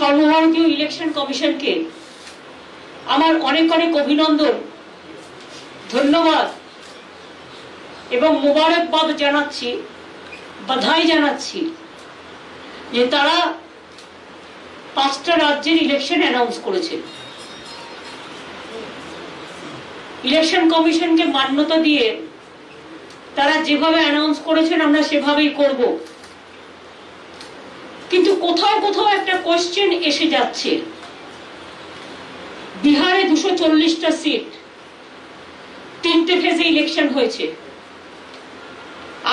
সর্বভারতীয় ইলেকশন কমিশনকে আমার অনেক অনেক অভিনন্দন, ধন্যবাদ এবং মোবারকবাদ জানাচ্ছি, বাধাই জানাচ্ছি যে তারা 5টা রাজ্যের ইলেকশন অ্যানাউন্স করেছে। ইলেকশন কমিশনকে মান্যতা দিয়ে তারা যেভাবে অ্যানাউন্স করেছেন আমরা সেভাবেই করব। কিন্তু কোথাও কোথাও একটা কোশ্চেন এসে যাচ্ছে। বিহারে 240টা সিট, 3টে ফেজে ইলেকশন হয়েছে।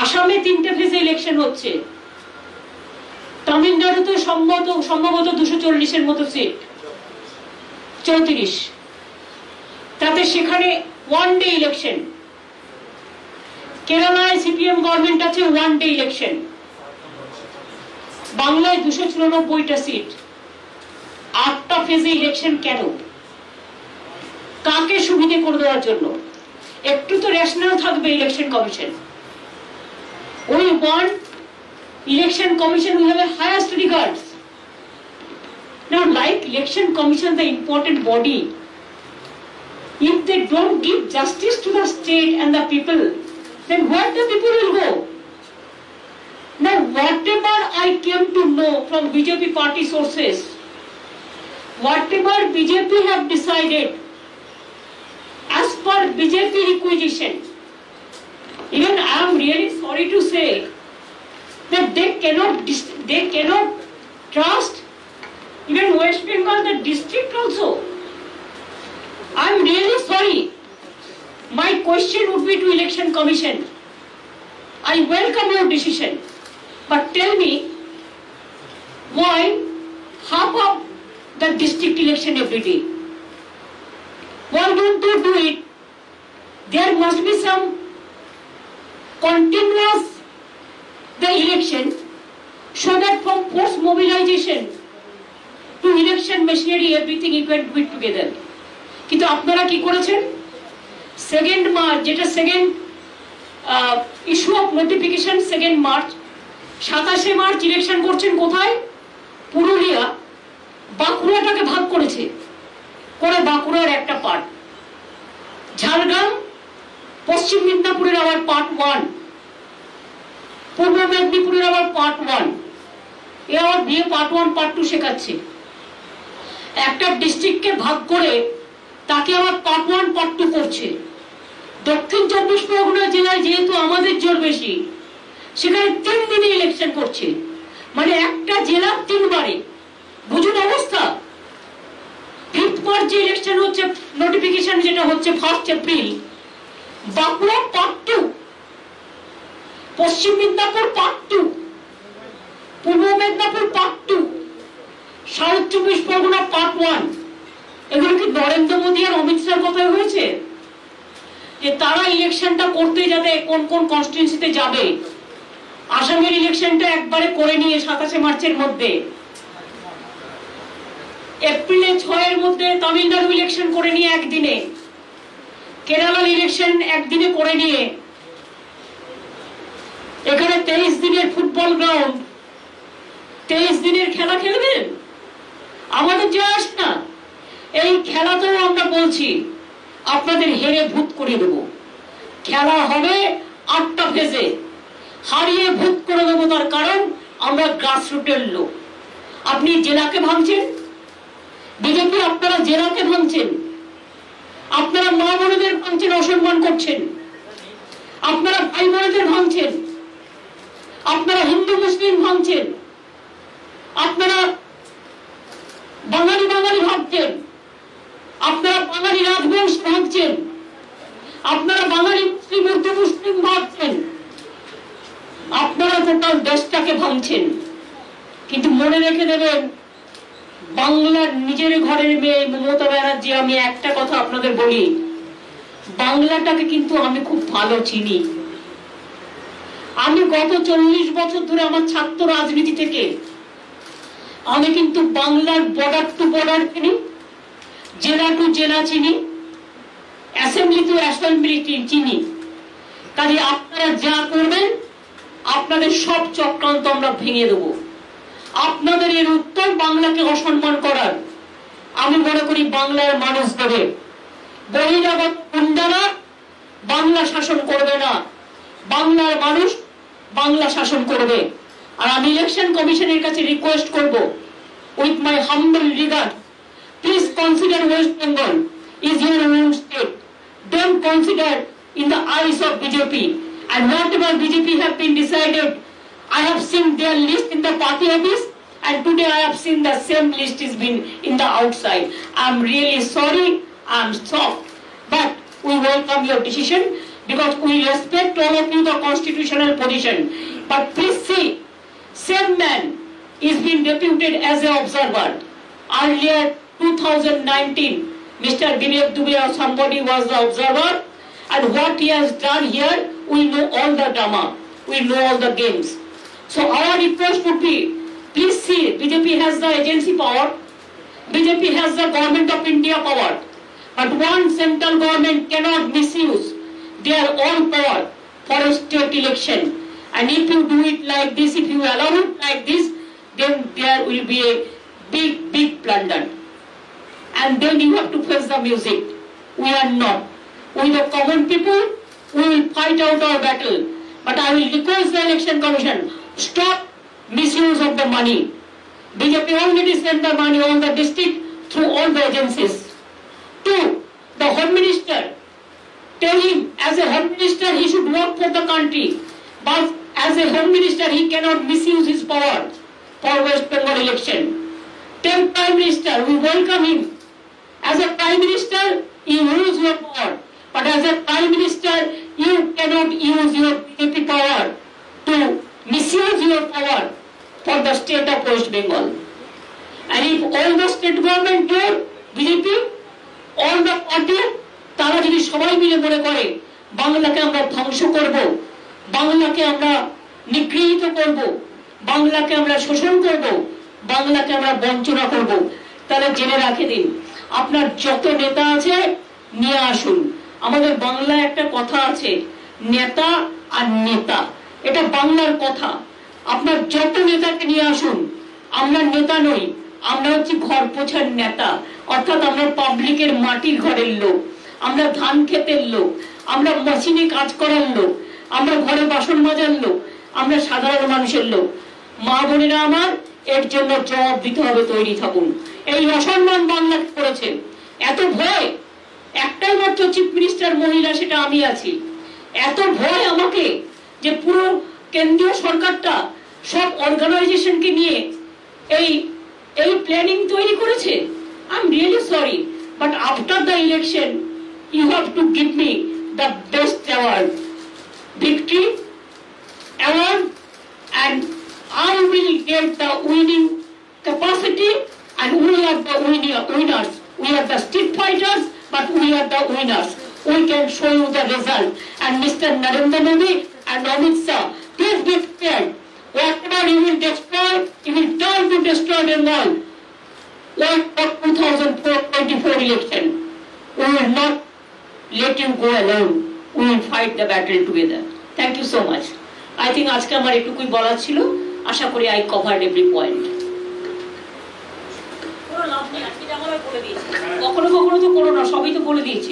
আসামে 3টে ফেজে ইলেকশন হচ্ছে। তামিলনাড়ুতে সম্ভবত 240-এর মতো সিট, 34, তাতে সেখানে 1 ডে ইলেকশন। কেরালায় সিপিএম গভর্নমেন্ট আছে, 1 ডে ইলেকশন। বাংলায় 294টা সিট, 8টা ফেজে ইলেকশন। কেন? কাকে সুবিধে করে দেওয়ার জন্য? একটু তো রেশনাল থাকবে election commission. We want election commission who have a highest regards. Now, like election commission, the important body, if they don't give justice to the state and the people, then where the people will go? Now, whatever I came to know from BJP party sources, whatever BJP have decided, as per BJP requisition, even I am really sorry to say that they cannot trust even West Bengal, the district also. I am really sorry. My question would be to Election Commission. I welcome your decision, but tell me why half of the district election every day? Why don't you do it? There must be some continuous the election, so that from post mobilization to election machinery everything you can do it together. কিন্তু আপনারা কি করেছেন? 2nd March, যেটা second issue of notification 2nd March, 27শে March election করছেন কোথায়? পুরুলিয়া। বাঁকুড়াটাকে ভাগ করেছে, করে বাঁকুড়ার একটা পার্ট, ঝাড়গ্রাম, পশ্চিম মেদিনীপুরের আবার পার্ট 1, পূর্ব মেদিনীপুরের আবার পার্ট 1, এ আবার বিয়ে পার্ট 1 পার্ট 2 শেখাচ্ছে। একটা ডিস্ট্রিক্টকে ভাগ করে তাকে আবার পার্ট 1 পার্ট 2 করছে। দক্ষিণ 24 পরগনা জেলায় যেহেতু আমাদের জোর বেশি, সেখানে 3 দিনে ইলেকশন করছে, মানে একটা জেলা 3 বারে। বুঝুন অবস্থা। 5th মার্চ যে ইলেকশন হচ্ছে, নোটিফিকেশন যেটা হচ্ছে 1 এপ্রিল, বাঁকুড়া পার্ট 2, পশ্চিম মেদিনীপুর পার্ট 2, পূর্ব Medinipur part 2, south 24 Pargana part 1। এগুলো কি নরেন্দ্র মোদী আর অমিত শাহর কথাই হয়েছে? যে তারা ইলেকশনটা করতে যাতে কোন কোন কনস্টিটিউয়েন্সিতে যাবে। আসামের ইলেকশনটা একবারে করে নিয়ে 27শে মার্চের মধ্যে, এপ্রিলে 6-এর মধ্যে তামিলনাড়ু ইলেকশন করে নিয়ে একদিনে, কেরালার ইলেকশন একদিনে করে নিয়ে, এখানে 23 দিনের ফুটবল গ্রাউন্ড, 23 দিনের খেলা খেলবেন? আমাদের যে আস না, এই খেলাতেও আমরা বলছি আপনাদের হেরে ভূত করে দেব। খেলা হবে 8টা ফেজে, হারিয়ে ভূত করে দেবো। তার কারণ আমরা গ্রাসরুটের লোক। আপনি জেলাকে ভাঙছেন, বিজেপি আপনারা জেলাকে ভাঙছেন, আপনারা মা বোনেদের ভাঙছেন, অসম্মান করছেন, আপনারা ভাই বোনেদের ভাঙছেন, আপনারা হিন্দু মুসলিম ভাঙছেন, আপনারা বাঙালি বাঙালি ভাবছেন, আপনারা বাঙালি রাজবংশ ভাবছেন, আপনারা বাঙালি মুসলিম উর্দু মুসলিম ভাবছেন, আপনারা টোটাল দেশটাকে ভাঙছেন। কিন্তু মনে রেখে দেবেন, বাংলার নিজের ঘরের মেয়ে মমতা ব্যানার্জি, আমি একটা কথা আপনাদের বলি, বাংলাটাকে কিন্তু আমি খুব ভালো চিনি। আমি গত 40 বছর ধরে আমার ছাত্র রাজনীতি থেকে আমি কিন্তু বাংলার বর্ডার টু বর্ডার চিনি, জেলা টু জেলা চিনি, অ্যাসেম্বলি টু অ্যাসেম্বলি চিনি। কাজে আপনারা যা করবেন, আপনাদের সব চক্রান্ত আমরা ভেঙে দেবো। আপনাদের এর উত্তর বাংলাকে অসম্মান করার। আমি মনে করি বাংলার মানুষ দেবে, বহিরাগত গুন্ডারা বাংলা শাসন করবে না, বাংলার মানুষ বাংলা শাসন করবে। আর আমি ইলেকশন কমিশনের কাছে রিকোয়েস্ট করব, with my humble regard, please consider West Bengal is your own state. Don't consider in the eyes of BJP. And whatever BJP have been decided, I have seen their list in the party office, and today I have seen the same list is been in the outside. I'm really sorry, I'm shocked, but we welcome your decision because we respect all of you the constitutional position. But please see, same man is being deputed as an observer. Earlier 2019, Mr. Vivek Dubey or somebody was the observer, and what he has done here, we know all the drama, we know all the games. So our request would be, please see, BJP has the agency power, BJP has the government of India power, but one central government cannot misuse their own power for a state election. And if you do it like this, if you allow it like this, then there will be a big blunder. And then you have to face the music. We are not. We the common people, we will fight out our battle. But I will request the election commission, stop misuse of the money. BJP already sent the money on the district through all the agencies. 2, the Home Minister, tell him as a Home Minister he should work for the country. But as a Home Minister he cannot misuse his power for West Bengal election. Tell Prime Minister, we welcome him. As a Prime Minister, you use your power. But as a Prime Minister, you cannot use your BJP power to misuse your power for the state of West Bengal. And if all the state government do, BJP, all the party, তারা যদি সবাই মিলে মনে করে বাংলাকে আমরা ধ্বংস করব, বাংলাকে আমরা নিগৃহীত করব, বাংলাকে আমরা শোষণ করব, বাংলাকে আমরা বঞ্চনা করব, তাহলে জেনে রাখে দিন, আপনার যত নেতা আছে নিয়ে আসুন। আমাদের বাংলায় একটা কথা আছে, নেতা আর নেতা, এটা বাংলার কথা। আপনার যত নেতাকে নিয়ে আসুন। আমরা নেতা নই, আমরা হচ্ছে ঘর পোছার নেতা, অর্থাৎ আমরা পাবলিকের মাটির ঘরের লোক, আমরা ধান ক্ষেতের লোক, আমরা মেশিনে কাজ করার লোক, আমরা ঘরে বাসন মাজার লোক, আমরা সাধারণ মানুষের লোক। মা বোনেরা আমার, এর জন্য জবাব দিতে হবে, তৈরি থাকুন। এই অসম্মান বাংলা করেছে, এত ভয়, একটাই মাত্র চিফ মিনিস্টার মহিলা, সেটা আমি আছি। এত ভয় আমাকে যে পুরো কেন্দ্রীয় সরকারটা সব অর্গানাইজেশনকে নিয়ে এই প্ল্যানিং তৈরি করেছে। I am really sorry, but after the election you have to give me the best award, victory award, and I will get the winning capacity, and we are the winners. We are the street fighters, but we are the winners. We can show you the result. And Mr. Narendra Modi and Amit Shah, please be prepared. Whatever you will destroy, you will turn to destroy them all. Like the 2024 election, we will not let you go alone. We will fight the battle together. Thank you so much. I think আজকে আমার এটুকুই বলার ছিল। আশা করি I covered every point. কখনো কখনো তো করো না, সবই তো বলে দিয়েছি।